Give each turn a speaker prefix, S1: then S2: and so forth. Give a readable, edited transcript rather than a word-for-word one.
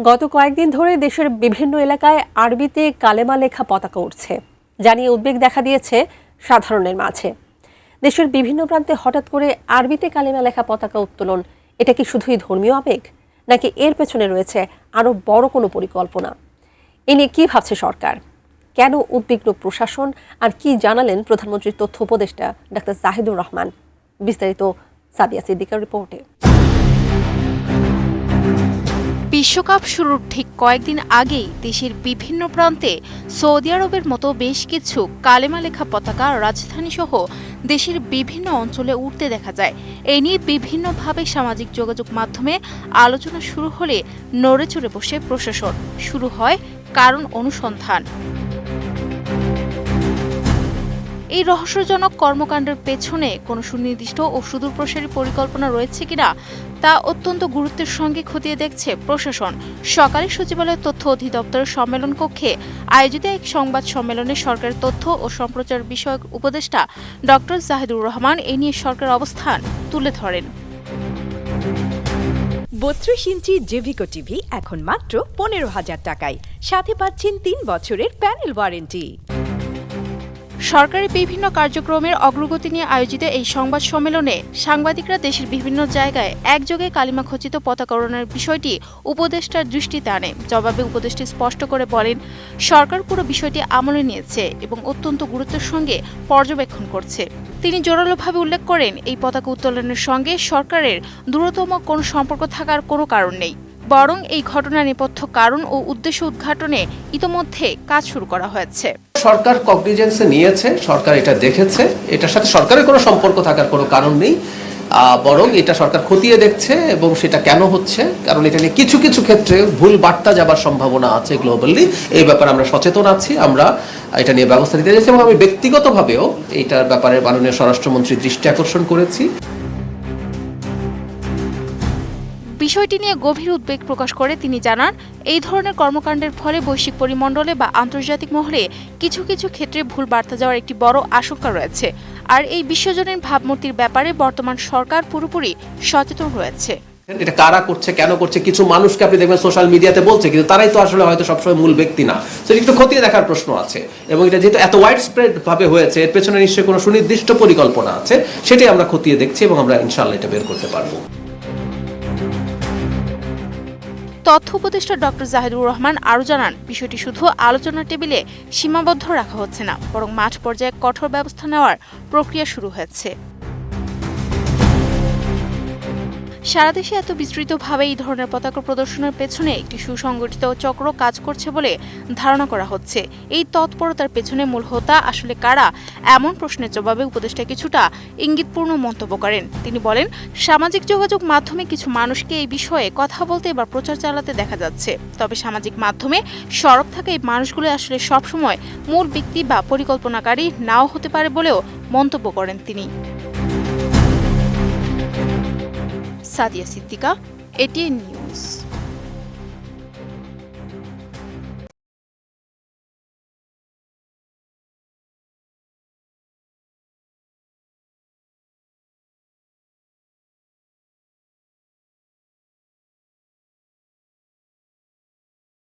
S1: গত কয়েকদিন ধরে দেশের বিভিন্ন এলাকায় আরবিতে কালেমা লেখা পতাকা উঠছে, জানিয়ে উদ্বেগ দেখা দিয়েছে সাধারণের মাঝে। দেশের বিভিন্ন প্রান্তে হঠাৎ করে আরবিতে কালেমা লেখা পতাকা উত্তোলন, এটা কি শুধুই ধর্মীয় আবেগ, নাকি এর পেছনে রয়েছে আরও বড় কোনো পরিকল্পনা? এ নিয়ে কী ভাবছে সরকার, কেন উদ্বিগ্ন প্রশাসন, আর কি জানালেন প্রধানমন্ত্রীর তথ্য উপদেষ্টা ডাক্তার জাহিদুর রহমান? বিস্তারিত সাদিয়া সিদ্দিকার রিপোর্টে।
S2: বিশ্বকাপ শুরুর ঠিক কয়েকদিন আগেই দেশের বিভিন্ন প্রান্তে সৌদি আরবের মতো বেশ কিছু কালেমা লেখা পতাকা রাজধানীসহ দেশের বিভিন্ন অঞ্চলে উঠতে দেখা যায়। এ নিয়ে বিভিন্নভাবে সামাজিক যোগাযোগ মাধ্যমে আলোচনা শুরু হলে নড়েচড়ে বসে প্রশাসন। শুরু হয় কারণ অনুসন্ধান। এই রহস্যজনক কর্মকাণ্ডের পেছনে কোনো সুনির্দিষ্ট ও সুদূরপ্রসারী পরিকল্পনা রয়েছে কিনা তা অত্যন্ত গুরুত্বের সঙ্গে খতিয়ে দেখছে প্রশাসন। সকালে সচিবালয়ের তথ্য অধিদপ্তরের সম্মেলন কক্ষে আয়োজিত এক সংবাদ সম্মেলনে সরকারের তথ্য ও সম্প্রচার বিষয়ক উপদেষ্টা ডক্টর জাহিদুর রহমান এ নিয়ে সরকারের অবস্থান তুলে ধরেন।
S3: 32 ইঞ্চি জেভিকো টিভি এখন মাত্র 15,000 টাকায়, সাথে পাচ্ছেন 3 বছরের প্যানেল ওয়ারেন্টি।
S2: সরকারের বিভিন্ন কার্যক্রমের অগ্রগতি নিয়ে আয়োজিত এই সংবাদ সম্মেলনে সাংবাদিকরা দেশের বিভিন্ন জায়গায় একযোগে কালিমা খচিত পতাকা উড়ানোর বিষয়টি উপদেষ্টার দৃষ্টিতে আনে। জবাবে উপদেষ্টা স্পষ্ট করে বলেন, সরকার পুরো বিষয়টি আমলে নিয়েছে এবং অত্যন্ত গুরুত্বের সঙ্গে পর্যবেক্ষণ করছে। তিনি জোরালোভাবে উল্লেখ করেন, এই পতাকা উত্তোলনের সঙ্গে সরকারের দূরতম কোনো সম্পর্ক থাকার কোনো কারণ নেই, বরং এই ঘটনার নেপথ্য কারণ ও উদ্দেশ্য উদ্ঘাটনে ইতোমধ্যে কাজ শুরু করা হয়েছে।
S4: সরকার কগনিজেন্সে নিয়েছে, সরকার এটা দেখেছে, এটার সাথে সরকারের কোনো সম্পর্ক থাকার কোনো কারণ নেই, বরং এটা সরকার খতিয়ে দেখছে এবং সেটা কেন হচ্ছে, কারণ এটা নিয়ে কিছু কিছু ক্ষেত্রে ভুল বার্তা যাবার সম্ভাবনা আছে গ্লোবালি। এই ব্যাপারে আমরা সচেতন আছি, আমরা এটা নিয়ে ব্যবস্থা নিতে যাচ্ছি এবং আমি ব্যক্তিগতভাবেও এইটার ব্যাপারে মাননীয় স্বরাষ্ট্রমন্ত্রীর দৃষ্টি আকর্ষণ করেছি।
S2: বিষয়টি নিয়ে গভীর উদ্বেগ প্রকাশ করে তিনি জানান, এই ধরনের কর্মকাণ্ডের ফলে বৈশ্বিক পরিমণ্ডলে বা আন্তর্জাতিক মহলে কিছু কিছু ক্ষেত্রে ভুল বার্তা যাওয়ার একটি বড় আশঙ্কা রয়েছে। আর এই বিশ্বজনীন ভাবমূর্তির ব্যাপারে বর্তমান সরকার পুরোপুরি সচেতন রয়েছে।
S4: এটা কারা করছে, কেন করছে, কিছু মানুষকে আপনি দেখবেন সোশ্যাল মিডিয়াতে বলছে, কিন্তু তারাই তো আসলে হয়তো সবসময় মূল ব্যক্তি না। সেটা একটু খতিয়ে দেখার প্রশ্ন আছে এবং এটা যেহেতু এত ওয়াইড স্প্রেড ভাবে হয়েছে, এর পেছনে নিশ্চয়ই কোনো সুনির্দিষ্ট পরিকল্পনা আছে, সেটাই আমরা খতিয়ে দেখছি এবং আমরা ইনশাআল্লাহ এটা বের করতে পারবো।
S2: তথ্য উপদেষ্টা ডক্টর জাহিদুর রহমান আরও জানান, বিষয়টি শুধু আলোচনার টেবিলে সীমাবদ্ধ রাখা হচ্ছে না, বরং মাঠ পর্যায়ে কঠোর ব্যবস্থা নেওয়ার প্রক্রিয়া শুরু হয়েছে। সারা দেশে এত বিস্তৃতভাবে এই ধরনের পতাকা প্রদর্শনের পেছনে একটি সুসংগঠিত চক্র কাজ করছে বলে ধারণা করা হচ্ছে। এই তৎপরতার পেছনে মূল হোতা আসলে কারা, এমন প্রশ্নের জবাবে উপদেষ্টা কিছুটা ইঙ্গিতপূর্ণ মন্তব্য করেন। তিনি বলেন, সামাজিক যোগাযোগ মাধ্যমে কিছু মানুষকে এই বিষয়ে কথা বলতে বা প্রচার চালাতে দেখা যাচ্ছে, তবে সামাজিক মাধ্যমে সরব থাকা এই মানুষগুলো আসলে সবসময় মূল ব্যক্তি বা পরিকল্পনাকারী নাও হতে পারে বলেও মন্তব্য করেন তিনি। Sadia Siddika, ATN news.